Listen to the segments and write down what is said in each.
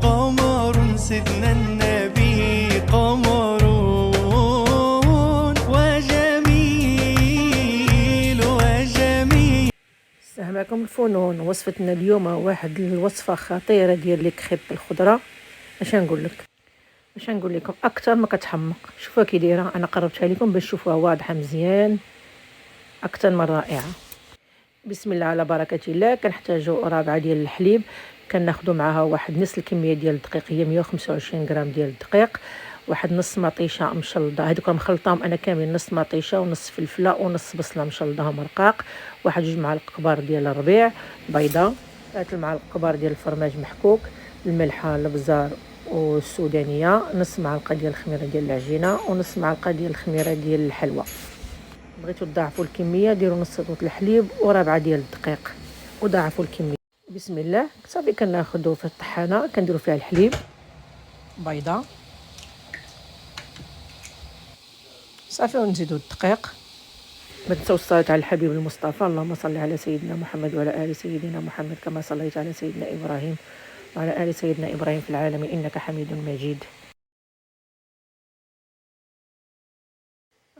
قمر سيدنا النبي قمر وجميل وجميل. السلام عليكم الفنون. وصفتنا اليوم واحد الوصفه خطيره ديال لي كريب بالخضره. اش نقول لكم اكثر ما كتحمق. شوفوها كي دايره، انا قربتها لكم باش تشوفوها واضحه مزيان اكثر من رائعه. بسم الله على بركه الله. كنحتاجوا ربعه ديال الحليب، كناخذوا معها واحد نص الكميه ديال الدقيق، هي 125 غرام ديال الدقيق، واحد نص مطيشه مشلضه، هذوك مخلطاهم انا كاملين، نص مطيشه ونص فلفله ونص بصله مشلضاهم رقاق، واحد 2 معالق كبار ديال الربيع، بيضه، 3 معالق كبار ديال الفرماج محكوك، الملحه، الابزار والسودانيه، نص معلقه ديال الخميره ديال العجينه، ونص معلقه ديال الخميره ديال الحلوى. بغيتو تضاعفوا الكميه ديروا نص طوط الحليب وربعه ديال الدقيق وضاعفوا الكميه. بسم الله. صافي كناخذوا في الطحانه كنديروا فيها الحليب، بيضه، صافي ونزيدوا الدقيق. ما تنساوش الصلاه على الحبيب المصطفى، اللهم صل على سيدنا محمد وعلى ال سيدنا محمد كما صليت على سيدنا ابراهيم وعلى ال سيدنا ابراهيم في العالمين انك حميد مجيد.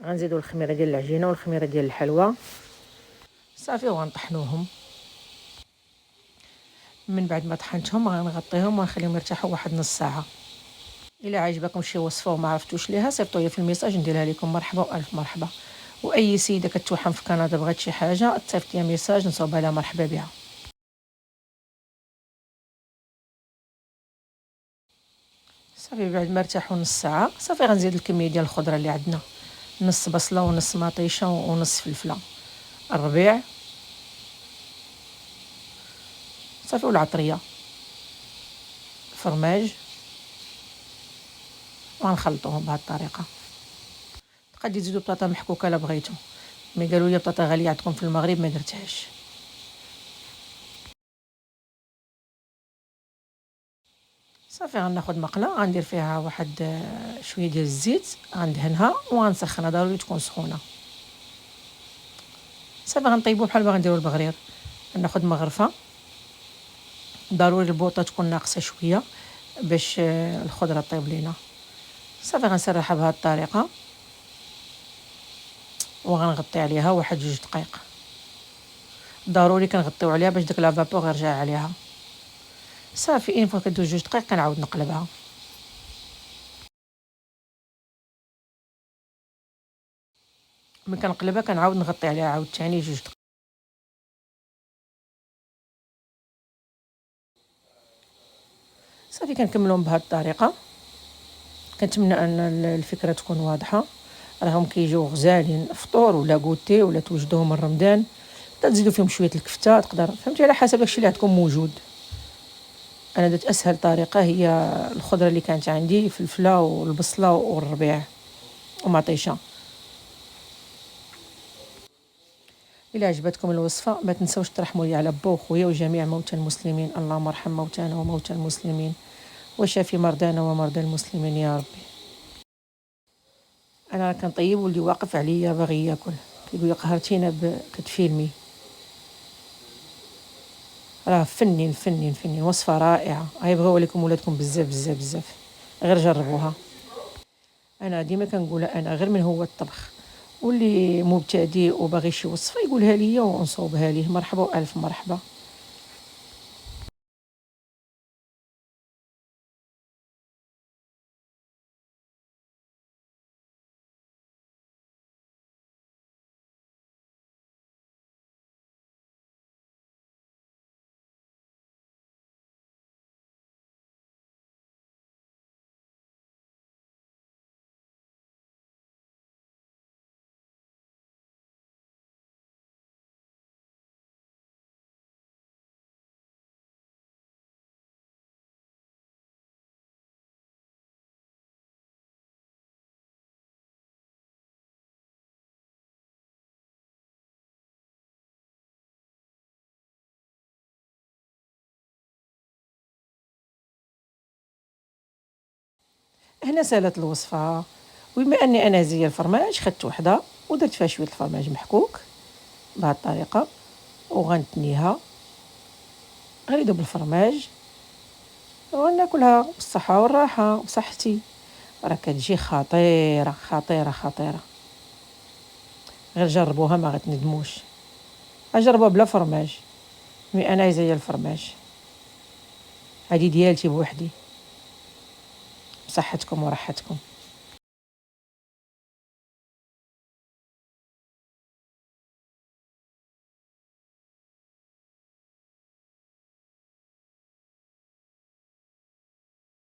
غنزيدوا الخميره ديال العجينه والخميره ديال الحلوى، صافي وغنطحنوهم. من بعد ما طحنتهم غنغطيهم ونخليهم يرتاحوا واحد نص ساعه. الا عجبكم شي وصفه وما عرفتوش ليها صيفطوا لي في الميساج نديرها لكم. مرحبا والف مرحبا. واي سيده كتوحم في كندا بغات شي حاجه تصيفط لي ميساج نصاوبها لها مرحبا بها. صافي بعد ما ارتاحوا نص ساعه صافي غنزيد الكميه ديال الخضره اللي عندنا، نص بصله ونص مطيشه ونص فلفله، الربيع، صافي والعطريه، الفرماج، وغنخلطوهم بهذه الطريقه. تقدروا تزيدوا بطاطا محكوكه الا بغيتو، مي قالوا لي بطاطا غاليه عندكم في المغرب ما درتهاش. صافي غناخذ مقله غندير فيها واحد شويه ديال الزيت، غندهنها وغنسخنها، ضروري تكون سخونه. صافي غنطيبو بحال ما غنديرو البغرير. غناخذ مغرفه، ضروري البوطه تكون ناقصه شويه باش الخضره طيب لينا. صافي غنسرحها بهذه الطريقه وغنغطي عليها واحد 2 دقائق. ضروري كنغطيو عليها باش داك لافابور يرجع عليها. صافي اين فوا كدوز 2 دقائق كنعاود نقلبها. ملي كنقلبها كنعاود نغطي عليها عاوتاني 2 دقائق. صافي كنكملهم بهذه الطريقه. كنتمنى ان الفكره تكون واضحه. راهم كيجيو غزالين فطور ولا كوتي ولا توجدوهم من رمضان، تزيدوا فيهم شويه الكفته، تقدر فهمتي على حسب داكشي اللي عندكم موجود. انا درت اسهل طريقه هي الخضره اللي كانت عندي، الفلفله والبصله والربيع ومطيشه. الى عجبتكم الوصفه ما تنسوش ترحموا لي على با وخويا وجميع موتى المسلمين. اللهم ارحم موتانا وموتى المسلمين وشافي مرضانا ومرضى المسلمين يا ربي. انا كنطيب واللي واقف عليا باغي ياكل كيقول لي قهرتينا كتفيلمي. راه فنين فنين فنين، وصفه رائعه، غيبغيوها لكم ولادكم بزاف بزاف بزاف، غير جربوها. انا ديما كنقولها، انا غير من هو الطبخ، واللي مبتدئ وباغي شي وصفه يقولها ليا ونصوبها ليه. مرحبا والف مرحبا. هنا سالت الوصفه. وبما اني انا زي الفرماج خدت وحده ودرت فيها شويه الفرماج محكوك بهذه الطريقه، وغنتنيها غير يذوب الفرماج. وناكلها بالصحة والراحة وصحتي، راه كتجي خطيرة خطيرة خطيرة. غير جربوها ما غتندموش. اجربوها بلا فرماج، مي انا عايزة هي الفرماج، هادي ديالتي بوحدي. بصحتكم وراحتكم.